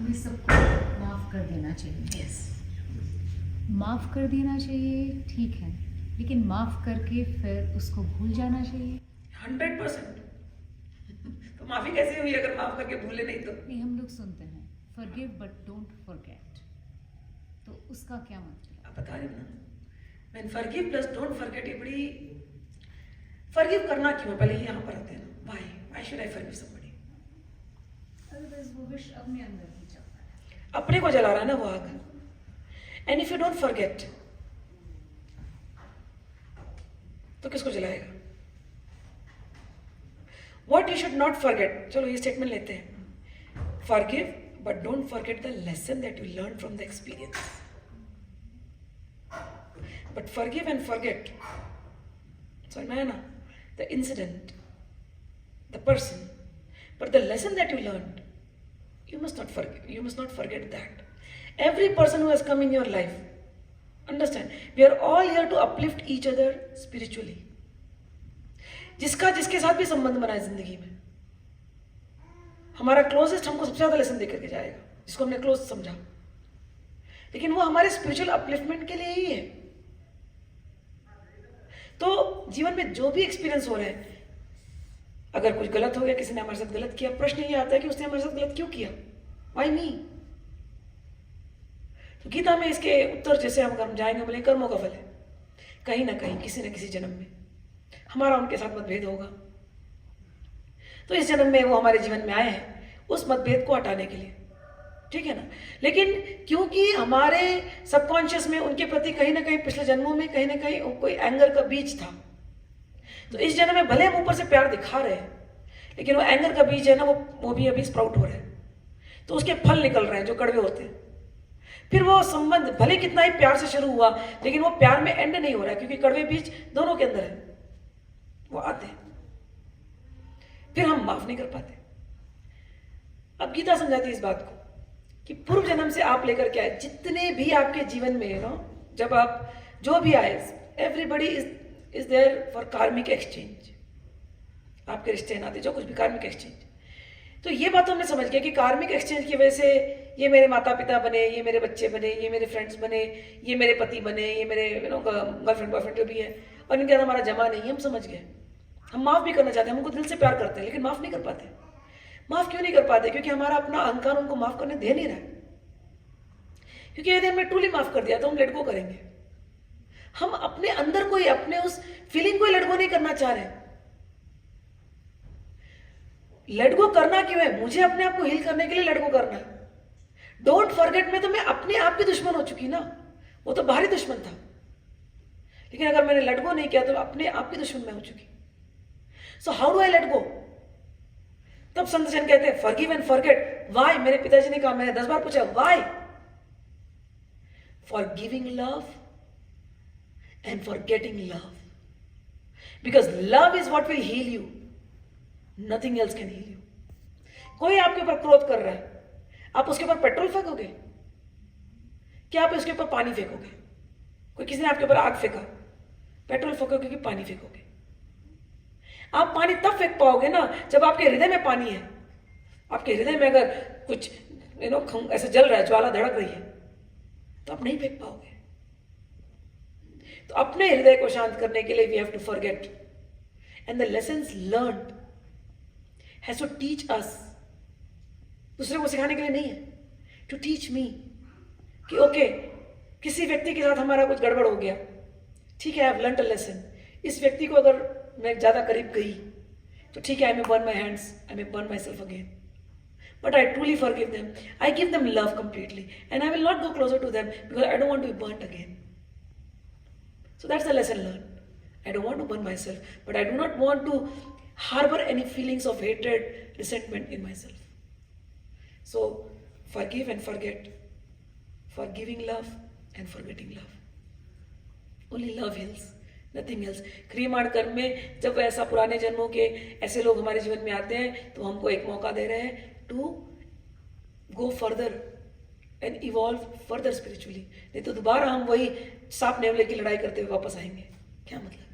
हमें सबको माफ़ कर देना चाहिए। यस, माफ़ कर देना चाहिए, ठीक है, लेकिन माफ़ करके फिर उसको भूल जाना चाहिए? 100%। तो माफी कैसे हुई अगर माफ करके भूले नहीं तो? नहीं, हम लोग सुनते हैं फॉरगिव बट डोंट फॉरगेट, तो उसका क्या मतलब? आप बता रहे हो ना, man forgive plus don't forget, ये बड़ी फॉरगिव करना क्यों है, पहले ये यहाँ पर आते हैं ना, why should I forgive somebody? Otherwise वो विश अपने अंदर ही चलता है। अपने को जला रहा है ना वो आग। And if you don't forget तो किसको जलाएगा? What you should not forget, चलो ये स्टेटमेंट लेते हैं, forgive but don't forget the lesson that you learned from the experience. But forgive and forget, so ना, the incident, the person, but the lesson that you learned, you must not forget. You must not forget that. Every person who has come in your life, understand, we are all here to uplift each other spiritually. जिसका जिसके साथ भी संबंध बना है जिंदगी में, हमारा क्लोजेस्ट हमको सबसे ज्यादा लेसन दे करके जाएगा, जिसको हमने क्लोज समझा, लेकिन वो हमारे स्पिरिचुअल अपलिफ्टमेंट के लिए ही है। तो जीवन में जो भी एक्सपीरियंस हो रहे हैं, अगर कुछ गलत हो गया, किसी ने हमारे साथ गलत किया, प्रश्न ये आता है कि उसने हमारे साथ गलत क्यों किया, व्हाई मी? तो गीता में इसके उत्तर जैसे हम जाएंगे, बोले कर्मों का फल है, कहीं ना कहीं किसी न किसी जन्म में हमारा उनके साथ मतभेद होगा, तो इस जन्म में वो हमारे जीवन में आए हैं उस मतभेद को हटाने के लिए, ठीक है ना। लेकिन क्योंकि हमारे सबकॉन्शियस में उनके प्रति कहीं ना कहीं पिछले जन्मों में कहीं ना कहीं कोई एंगर का बीज था, तो इस जन्म में भले हम ऊपर से प्यार दिखा रहे हैं, लेकिन वो एंगर का बीज है ना, वो भी अभी स्प्राउट हो रहा है, तो उसके फल निकल रहे हैं जो कड़वे होते हैं। फिर वो संबंध भले कितना ही प्यार से शुरू हुआ, लेकिन वो प्यार में एंड नहीं हो रहा है, क्योंकि कड़वे बीज दोनों के अंदर है, वो आते हैं, फिर हम माफ नहीं कर पाते। अब गीता समझाती है इस बात को कि पूर्व जन्म से आप लेकर के आए, जितने भी आपके जीवन में जब आप जो भी आए, एवरीबडी इज देयर फॉर कार्मिक एक्सचेंज, आपके रिश्ते नाते जो कुछ भी कार्मिक एक्सचेंज। तो ये बात हमने समझ गया कि कार्मिक एक्सचेंज की वजह से ये मेरे माता पिता बने, ये मेरे बच्चे बने, ये मेरे फ्रेंड्स बने, ये मेरे पति बने, ये मेरे गर्लफ्रेंड बॉयफ्रेंड जो भी है, और इनके साथ हमारा जमा नहीं है। हम समझ गए, हम माफ़ भी करना चाहते हैं, हम उनको दिल से प्यार करते हैं, लेकिन माफ़ नहीं कर पाते। माफ़ क्यों नहीं कर पाते? क्योंकि हमारा अपना अहंकार उनको माफ़ करने दे नहीं रहा है। क्योंकि यदि हमने ट्रूली माफ़ कर दिया तो हम लेट गो करेंगे। हम अपने अंदर कोई, अपने उस फीलिंग को लेट गो नहीं करना चाह रहे। लेट गो करना क्यों है? मुझे अपने आप को हील करने के लिए लेट गो करना है। डोंट फॉरगेट में तो मैं अपने आप की दुश्मन हो चुकी ना, वो तो बाहरी दुश्मन था, लेकिन अगर मैंने लेट गो नहीं किया तो अपने आप की दुश्मन मैं हो चुकी। So how do I let go? तब संत जन कहते हैं फॉरगिव एंड फॉरगेट। व्हाई? मेरे पिताजी ने कहा, मैंने 10 बार पूछा why? For giving love and for getting love, because love is what will heal you, nothing else can heal you. कोई आपके ऊपर क्रोध कर रहा है, आप उसके ऊपर पेट्रोल फेंकोगे क्या आप उसके ऊपर पानी फेंकोगे? कोई किसी ने आपके ऊपर आग फेंका, पेट्रोल फेंकोगे कि पानी फेंकोगे? आप पानी तब फेंक पाओगे ना जब आपके हृदय में पानी है। आपके हृदय में अगर कुछ ऐसा जल रहा है, ज्वाला धड़क रही है, तो आप नहीं फेंक पाओगे। तो अपने हृदय को शांत करने के लिए we have to forget, and the lessons learned has to teach us. दूसरे को सिखाने के लिए नहीं है, टू टीच मी कि ओके, किसी व्यक्ति के साथ हमारा कुछ गड़बड़ हो गया, ठीक है, I have learned a lesson. इस व्यक्ति को अगर मैं ज्यादा करीब गई तो ठीक है, I may burn my hands, I may burn my self again, but I truly forgive them, I give them love completely, and I will not go closer to them because I don't want to be burned again. So that's the lesson learned. I don't want to burn myself, but I do not want to harbor any feelings of hatred, resentment in myself. So forgive and forget. Forgiving love and forgetting love. Only love heals, nothing else. क्रियमाण कर्म में जब ऐसा पुराने जन्मों के ऐसे लोग हमारे जीवन में आते हैं तो हमको एक मौका दे रहे हैं to go further and evolve further spiritually. नहीं तो दोबारा हम वही सांप नेवले की लड़ाई करते हुए वापस आएंगे। क्या मतलब?